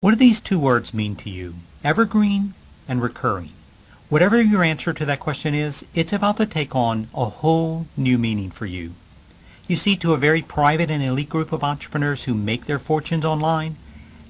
What do these two words mean to you? Evergreen and recurring. Whatever your answer to that question is, it's about to take on a whole new meaning for you. You see, to a very private and elite group of entrepreneurs who make their fortunes online,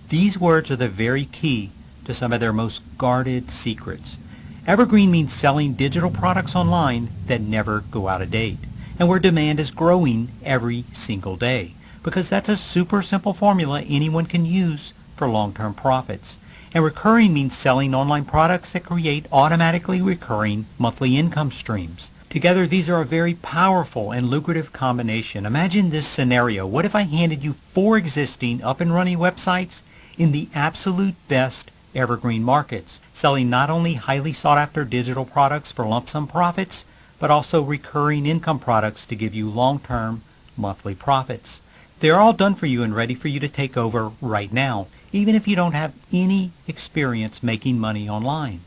these words are the very key to some of their most guarded secrets. Evergreen means selling digital products online that never go out of date, and where demand is growing every single day, because that's a super simple formula anyone can use for long-term profits. And recurring means selling online products that create automatically recurring monthly income streams. Together, these are a very powerful and lucrative combination. Imagine this scenario. What if I handed you 4 existing up-and-running websites in the absolute best evergreen markets, selling not only highly sought-after digital products for lump sum profits, but also recurring income products to give you long-term monthly profits? They're all done for you and ready for you to take over right now, even if you don't have any experience making money online.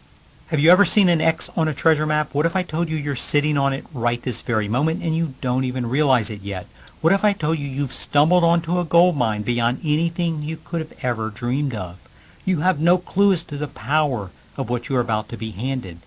Have you ever seen an X on a treasure map? What if I told you you're sitting on it right this very moment and you don't even realize it yet? What if I told you you've stumbled onto a gold mine beyond anything you could have ever dreamed of? You have no clue as to the power of what you're about to be handed.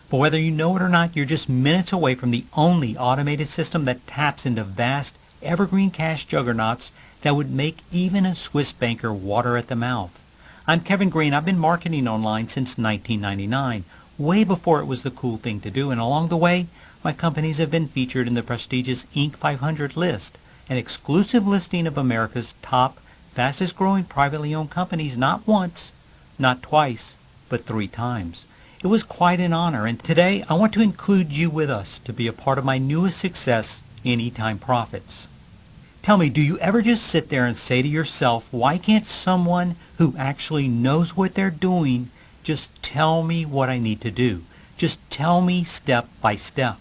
But whether you know it or not, you're just minutes away from the only automated system that taps into vast evergreen cash juggernauts that would make even a Swiss banker water at the mouth. I'm Kevin Green. I've been marketing online since 1999, way before it was the cool thing to do, and along the way, my companies have been featured in the prestigious Inc. 500 list, an exclusive listing of America's top, fastest growing privately owned companies, not once, not twice, but 3 times. It was quite an honor, and today I want to include you with us to be a part of my newest success, Anytime Profits. Tell me, do you ever just sit there and say to yourself, why can't someone who actually knows what they're doing just tell me what I need to do? Just tell me step by step.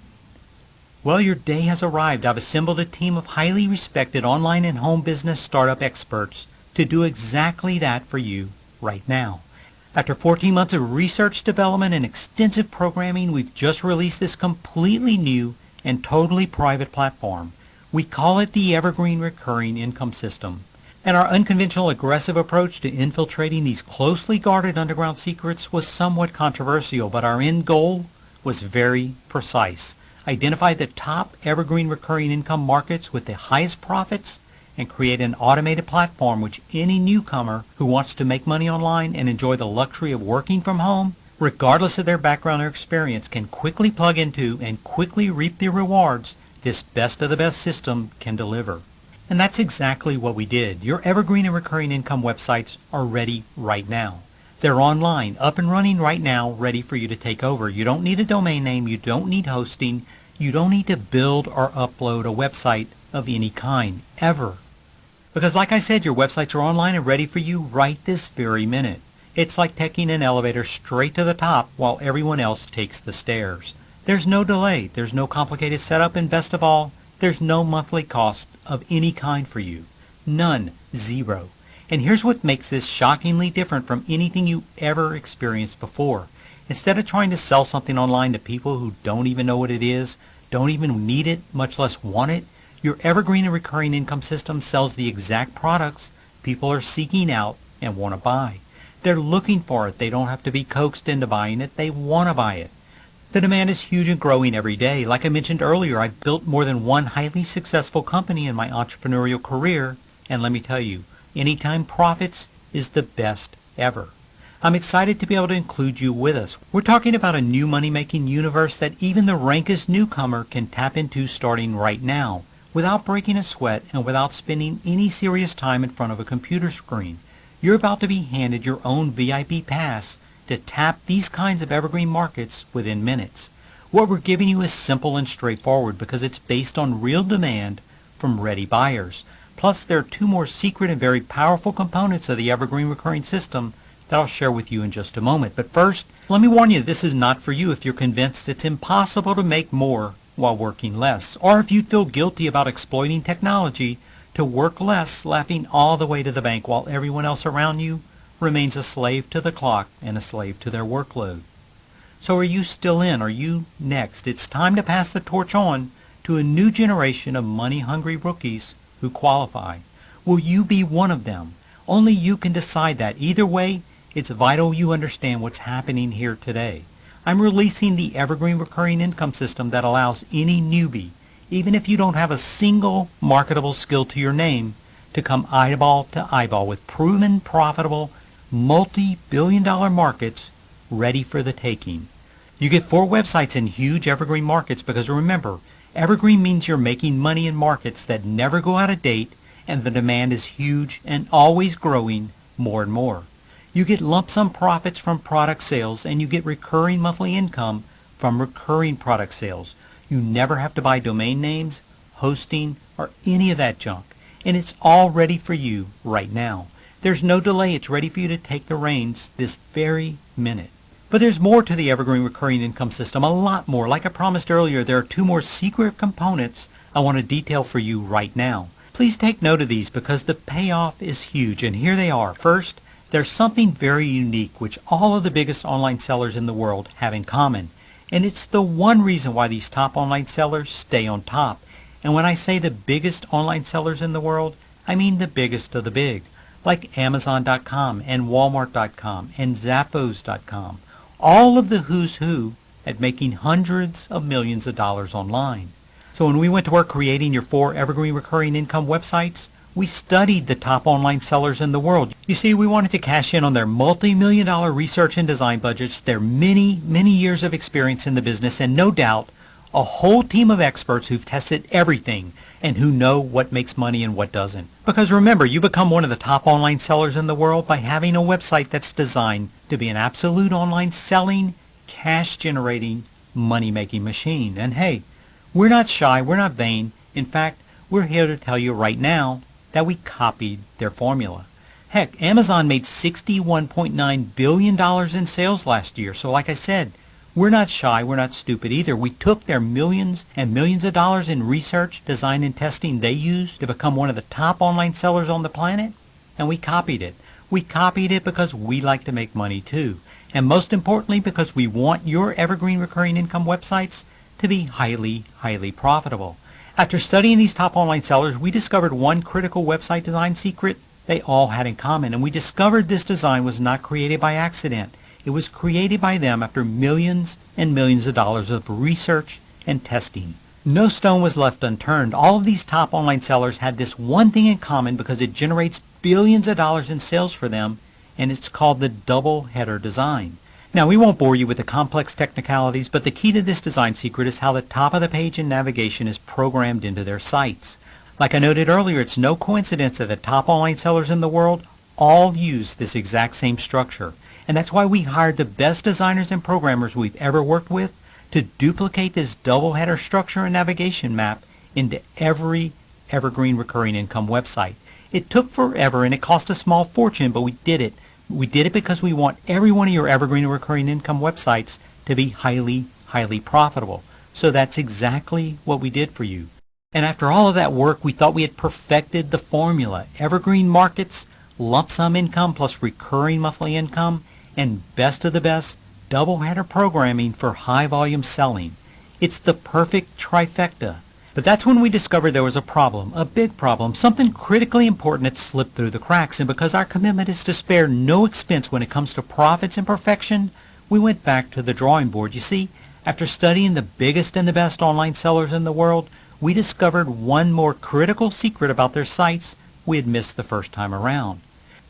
Well, your day has arrived. I've assembled a team of highly respected online and home business startup experts to do exactly that for you right now. After 14 months of research, development, and extensive programming, we've just released this completely new and totally private platform. We call it the Evergreen Recurring Income System. And our unconventional, aggressive approach to infiltrating these closely guarded underground secrets was somewhat controversial, but our end goal was very precise. Identify the top evergreen recurring income markets with the highest profits and create an automated platform which any newcomer who wants to make money online and enjoy the luxury of working from home, regardless of their background or experience, can quickly plug into and quickly reap the rewards this best of the best system can deliver. And that's exactly what we did. Your evergreen and recurring income websites are ready right now. They're online, up and running right now, ready for you to take over. You don't need a domain name. You don't need hosting. You don't need to build or upload a website of any kind, ever. Because like I said, your websites are online and ready for you right this very minute. It's like taking an elevator straight to the top while everyone else takes the stairs. There's no delay, there's no complicated setup, and best of all, there's no monthly cost of any kind for you. None. Zero. And here's what makes this shockingly different from anything you ever experienced before. Instead of trying to sell something online to people who don't even know what it is, don't even need it, much less want it, your evergreen and recurring income system sells the exact products people are seeking out and want to buy. They're looking for it. They don't have to be coaxed into buying it. They want to buy it. The demand is huge and growing every day. Like I mentioned earlier, I've built more than one highly successful company in my entrepreneurial career, and let me tell you, Anytime Profits is the best ever. I'm excited to be able to include you with us. We're talking about a new money-making universe that even the rankest newcomer can tap into starting right now, without breaking a sweat and without spending any serious time in front of a computer screen. You're about to be handed your own VIP pass to tap these kinds of evergreen markets within minutes. What we're giving you is simple and straightforward because it's based on real demand from ready buyers. Plus, there are 2 more secret and very powerful components of the evergreen recurring system that I'll share with you in just a moment. But first, let me warn you, this is not for you if you're convinced it's impossible to make more while working less, or if you feel guilty about exploiting technology to work less, laughing all the way to the bank while everyone else around you remains a slave to the clock and a slave to their workload. So are you still in? Are you next? It's time to pass the torch on to a new generation of money-hungry rookies who qualify. Will you be one of them? Only you can decide that. Either way, it's vital you understand what's happening here today. I'm releasing the Evergreen Recurring Income System that allows any newbie, even if you don't have a single marketable skill to your name, to come eyeball to eyeball with proven profitable multi-billion-dollar markets ready for the taking. You get 4 websites in huge evergreen markets because remember, evergreen means you're making money in markets that never go out of date and the demand is huge and always growing more and more. You get lump sum profits from product sales and you get recurring monthly income from recurring product sales. You never have to buy domain names, hosting, or any of that junk. And it's all ready for you right now. There's no delay. It's ready for you to take the reins this very minute. But there's more to the Evergreen Recurring Income System, a lot more. Like I promised earlier, there are 2 more secret components I want to detail for you right now. Please take note of these because the payoff is huge, and here they are. First, there's something very unique which all of the biggest online sellers in the world have in common. And it's the one reason why these top online sellers stay on top. And when I say the biggest online sellers in the world, I mean the biggest of the big, like Amazon.com and Walmart.com and Zappos.com. All of the who's who at making hundreds of millions of dollars online. So when we went to work creating your 4 evergreen recurring income websites, we studied the top online sellers in the world. You see, we wanted to cash in on their multi-million-dollar research and design budgets, their many, many years of experience in the business, and no doubt, a whole team of experts who've tested everything and who know what makes money and what doesn't. Because remember, you become one of the top online sellers in the world by having a website that's designed to be an absolute online selling, cash-generating, money-making machine. And hey, we're not shy, we're not vain. In fact, we're here to tell you right now that we copied their formula. Heck, Amazon made $61.9 billion in sales last year. So like I said, we're not shy, we're not stupid either. We took their millions and millions of dollars in research, design, and testing they used to become one of the top online sellers on the planet, and we copied it. We copied it because we like to make money too. And most importantly, because we want your evergreen recurring income websites to be highly, highly profitable. After studying these top online sellers, we discovered one critical website design secret they all had in common. And we discovered this design was not created by accident. It was created by them after millions and millions of dollars of research and testing. No stone was left unturned. All of these top online sellers had this one thing in common because it generates billions of dollars in sales for them, and it's called the double header design. Now, we won't bore you with the complex technicalities, but the key to this design secret is how the top of the page and navigation is programmed into their sites. Like I noted earlier, it's no coincidence that the top online sellers in the world all use this exact same structure. And that's why we hired the best designers and programmers we've ever worked with to duplicate this double header structure and navigation map into every evergreen recurring income website. It took forever and it cost a small fortune, but we did it. We did it because we want every one of your evergreen and recurring income websites to be highly, highly profitable. So that's exactly what we did for you. And after all of that work, we thought we had perfected the formula. Evergreen markets, lump sum income plus recurring monthly income, and best of the best, double header programming for high volume selling. It's the perfect trifecta. But that's when we discovered there was a problem, a big problem, something critically important that slipped through the cracks. And because our commitment is to spare no expense when it comes to profits and perfection, we went back to the drawing board. You see, after studying the biggest and the best online sellers in the world, we discovered one more critical secret about their sites we had missed the first time around.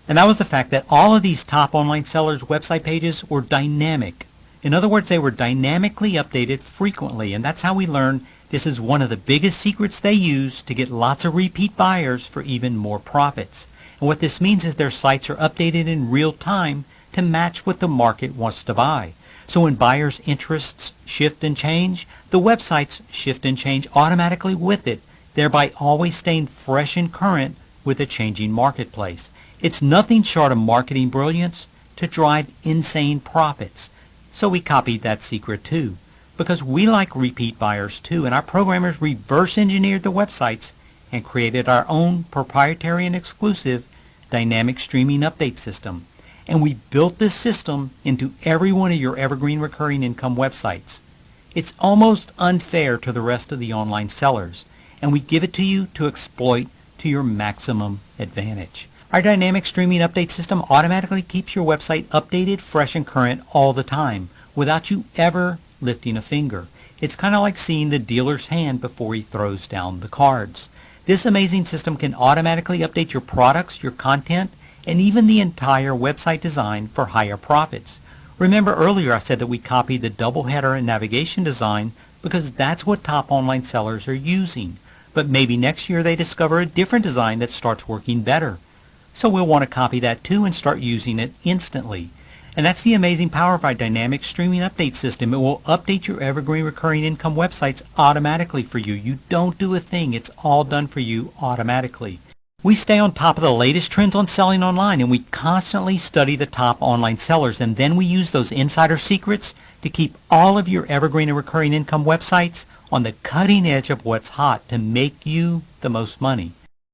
And that was the fact that all of these top online sellers' website pages were dynamic. In other words, they were dynamically updated frequently, and that's how we learned this is one of the biggest secrets they use to get lots of repeat buyers for even more profits. And what this means is their sites are updated in real time to match what the market wants to buy. So when buyers' interests shift and change, the websites shift and change automatically with it, thereby always staying fresh and current with a changing marketplace. It's nothing short of marketing brilliance to drive insane profits. So we copied that secret too, because we like repeat buyers too, and our programmers reverse engineered the websites and created our own proprietary and exclusive dynamic streaming update system. And we built this system into every one of your evergreen recurring income websites. It's almost unfair to the rest of the online sellers, and we give it to you to exploit to your maximum advantage. Our dynamic streaming update system automatically keeps your website updated, fresh, and current all the time without you ever lifting a finger. It's kind of like seeing the dealer's hand before he throws down the cards. This amazing system can automatically update your products, your content, and even the entire website design for higher profits. Remember earlier I said that we copied the double header and navigation design because that's what top online sellers are using. But maybe next year they discover a different design that starts working better. So we'll want to copy that too and start using it instantly. And that's the amazing power of our dynamic streaming update system. It will update your evergreen recurring income websites automatically for you. You don't do a thing. It's all done for you automatically. We stay on top of the latest trends on selling online, and we constantly study the top online sellers, and then we use those insider secrets to keep all of your evergreen and recurring income websites on the cutting edge of what's hot to make you the most money.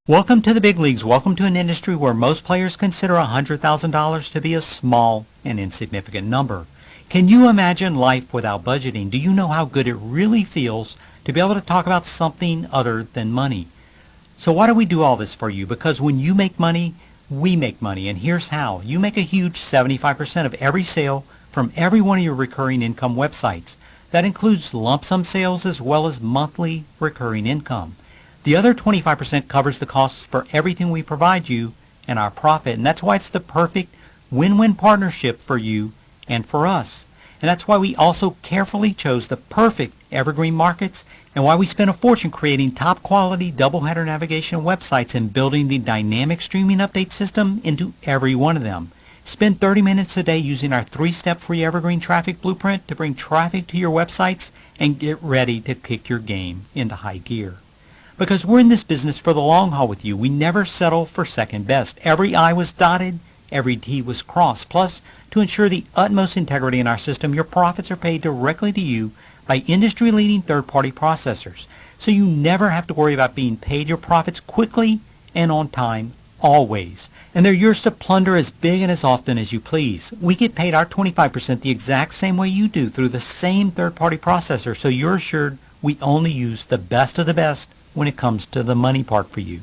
Welcome to the big leagues. Welcome to an industry where most players consider $100,000 to be a small and insignificant number. Can you imagine life without budgeting? Do you know how good it really feels to be able to talk about something other than money? So why do we do all this for you? Because when you make money, we make money. And here's how. You make a huge 75% of every sale from every one of your recurring income websites. That includes lump sum sales as well as monthly recurring income. The other 25% covers the costs for everything we provide you and our profit. And that's why it's the perfect win-win partnership for you and for us. And that's why we also carefully chose the perfect evergreen markets and why we spent a fortune creating top quality double header navigation websites and building the dynamic streaming update system into every one of them. Spend 30 minutes a day using our 3-step free evergreen traffic blueprint to bring traffic to your websites and get ready to kick your game into high gear. Because we're in this business for the long haul with you. We never settle for second best. Every I was dotted, every T was crossed. Plus, to ensure the utmost integrity in our system, your profits are paid directly to you by industry-leading third-party processors. So you never have to worry about being paid your profits quickly and on time, always. And they're yours to plunder as big and as often as you please. We get paid our 25% the exact same way you do through the same third-party processor, so you're assured we only use the best of the best when it comes to the money part for you.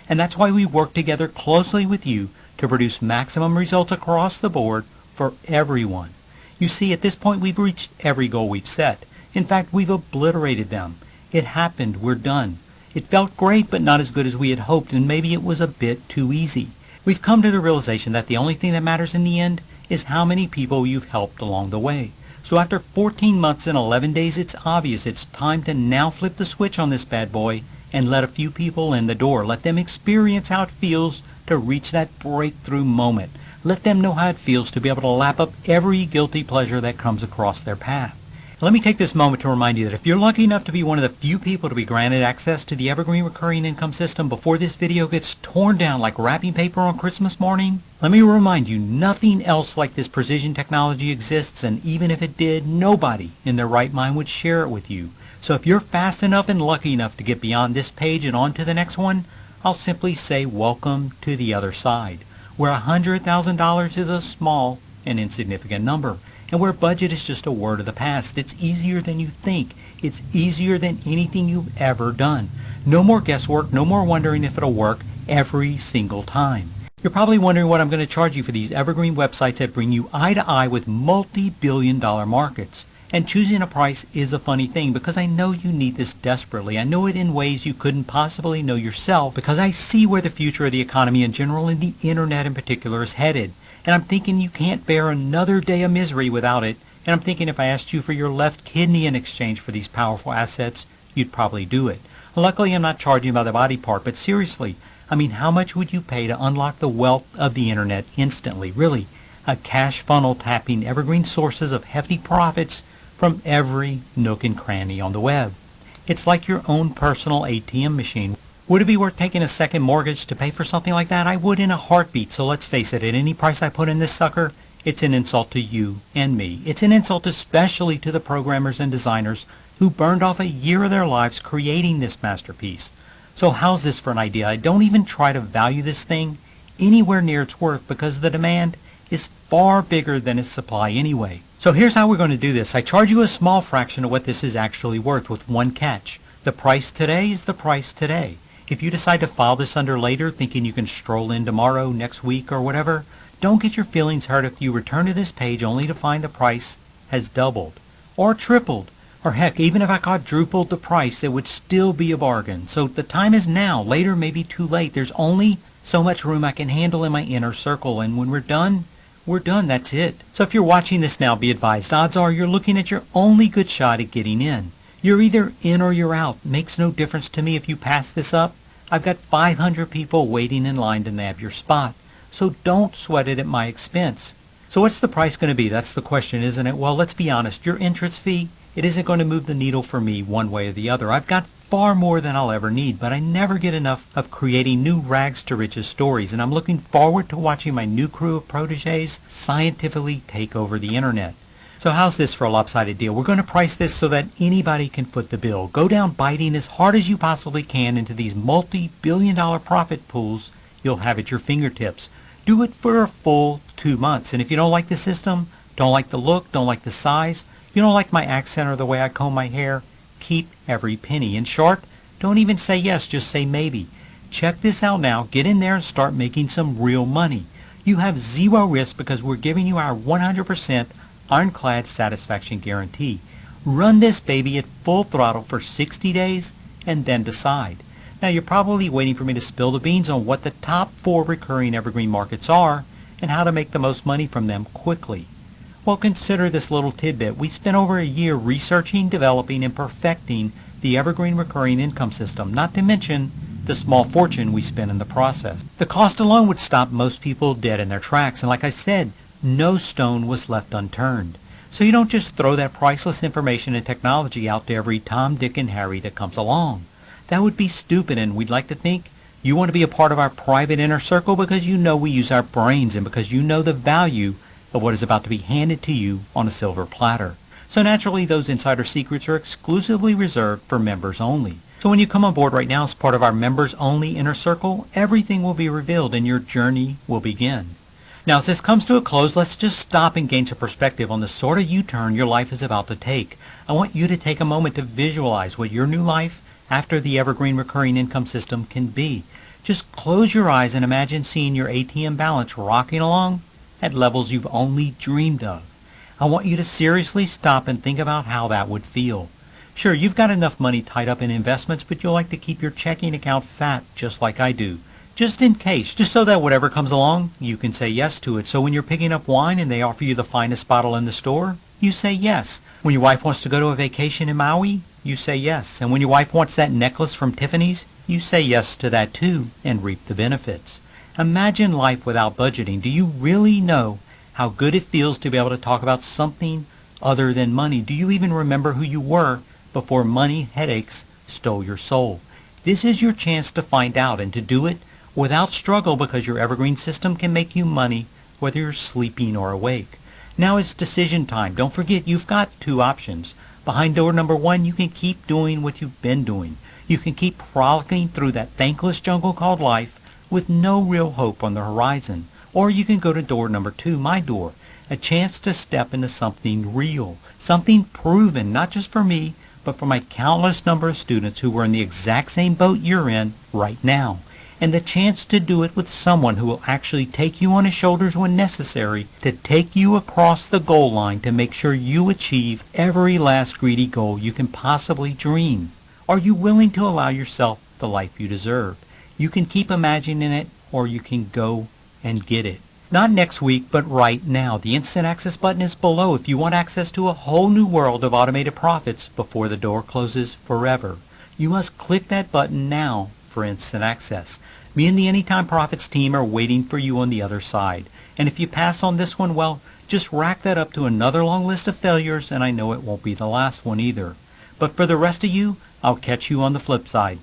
And that's why we work together closely with you to produce maximum results across the board for everyone. You see, at this point we've reached every goal we've set. In fact, we've obliterated them. It happened. We're done. It felt great, but not as good as we had hoped, and maybe it was a bit too easy. We've come to the realization that the only thing that matters in the end is how many people you've helped along the way. So after 14 months and 11 days, it's obvious it's time to now flip the switch on this bad boy and let a few people in the door. Let them experience how it feels to reach that breakthrough moment. Let them know how it feels to be able to lap up every guilty pleasure that comes across their path. Let me take this moment to remind you that if you're lucky enough to be one of the few people to be granted access to the Evergreen Recurring Income System before this video gets torn down like wrapping paper on Christmas morning, let me remind you nothing else like this precision technology exists, and even if it did, nobody in their right mind would share it with you. So if you're fast enough and lucky enough to get beyond this page and on to the next one, I'll simply say welcome to the other side, where $100,000 is a small and insignificant number, and where budget is just a word of the past. It's easier than you think. It's easier than anything you've ever done. No more guesswork, no more wondering if it'll work every single time. You're probably wondering what I'm going to charge you for these evergreen websites that bring you eye to eye with multi-billion-dollar markets. And choosing a price is a funny thing because I know you need this desperately. I know it in ways you couldn't possibly know yourself because I see where the future of the economy in general and the internet in particular is headed. And I'm thinking you can't bear another day of misery without it. And I'm thinking if I asked you for your left kidney in exchange for these powerful assets, you'd probably do it. Luckily, I'm not charging by the body part, but seriously, I mean, how much would you pay to unlock the wealth of the internet instantly? Really, a cash funnel tapping evergreen sources of hefty profits from every nook and cranny on the web. It's like your own personal ATM machine. Would it be worth taking a second mortgage to pay for something like that? I would in a heartbeat, so let's face it, at any price I put in this sucker, it's an insult to you and me. It's an insult especially to the programmers and designers who burned off a year of their lives creating this masterpiece. So how's this for an idea? Don't even try to value this thing anywhere near its worth because the demand is far bigger than its supply anyway. So here's how we're going to do this. I charge you a small fraction of what this is actually worth with one catch. The price today is the price today. If you decide to file this under later, thinking you can stroll in tomorrow, next week, or whatever, don't get your feelings hurt if you return to this page only to find the price has doubled, or tripled, or heck, even if I quadrupled the price, it would still be a bargain. So the time is now. Later may be too late. There's only so much room I can handle in my inner circle, and when we're done, that's it. So if you're watching this now, be advised, odds are you're looking at your only good shot at getting in. You're either in or you're out. Makes no difference to me if you pass this up. I've got 500 people waiting in line to nab your spot. So don't sweat it at my expense. So what's the price going to be? That's the question, isn't it? Well, let's be honest. Your entrance fee, it isn't going to move the needle for me one way or the other. I've got far more than I'll ever need, but I never get enough of creating new rags to riches stories, and I'm looking forward to watching my new crew of proteges scientifically take over the internet. So how's this for a lopsided deal? We're going to price this so that anybody can foot the bill. Go down biting as hard as you possibly can into these multi-billion-dollar profit pools you'll have at your fingertips. Do it for a full 2 months. And if you don't like the system, don't like the look, don't like the size, you don't like my accent or the way I comb my hair, keep every penny. In short, don't even say yes, just say maybe. Check this out now. Get in there and start making some real money. You have zero risk because we're giving you our 100% ironclad satisfaction guarantee. Run this baby at full throttle for 60 days and then decide. Now you're probably waiting for me to spill the beans on what the top 4 recurring evergreen markets are and how to make the most money from them quickly. Well, consider this little tidbit. We spent over a year researching, developing, and perfecting the evergreen recurring income system, not to mention the small fortune we spent in the process. The cost alone would stop most people dead in their tracks, and like I said, no stone was left unturned. So you don't just throw that priceless information and technology out to every Tom, Dick, and Harry that comes along. That would be stupid, and we'd like to think you want to be a part of our private inner circle because you know we use our brains and because you know the value of what is about to be handed to you on a silver platter. So naturally, those insider secrets are exclusively reserved for members only. So when you come on board right now as part of our members-only inner circle, everything will be revealed and your journey will begin. Now, as this comes to a close, let's just stop and gain some perspective on the sort of U-turn your life is about to take. I want you to take a moment to visualize what your new life after the evergreen recurring income system can be. Just close your eyes and imagine seeing your ATM balance rocking along at levels you've only dreamed of. I want you to seriously stop and think about how that would feel. Sure, you've got enough money tied up in investments, but you'll like to keep your checking account fat just like I do. Just in case, just so that whatever comes along, you can say yes to it. So when you're picking up wine and they offer you the finest bottle in the store, you say yes. When your wife wants to go to a vacation in Maui, you say yes. And when your wife wants that necklace from Tiffany's, you say yes to that too and reap the benefits. Imagine life without budgeting. Do you really know how good it feels to be able to talk about something other than money? Do you even remember who you were before money headaches stole your soul? This is your chance to find out and to do it without struggle because your evergreen system can make you money whether you're sleeping or awake. Now it's decision time. Don't forget you've got 2 options. Behind door number 1, you can keep doing what you've been doing. You can keep frolicking through that thankless jungle called life with no real hope on the horizon. Or you can go to door number 2, my door, a chance to step into something real, something proven, not just for me, but for my countless number of students who were in the exact same boat you're in right now. And the chance to do it with someone who will actually take you on his shoulders when necessary to take you across the goal line to make sure you achieve every last greedy goal you can possibly dream. Are you willing to allow yourself the life you deserve? You can keep imagining it, or you can go and get it. Not next week, but right now. The Instant Access button is below if you want access to a whole new world of automated profits before the door closes forever. You must click that button now for Instant Access. Me and the Anytime Profits team are waiting for you on the other side. And if you pass on this one, well, just rack that up to another long list of failures, and I know it won't be the last one either. But for the rest of you, I'll catch you on the flip side.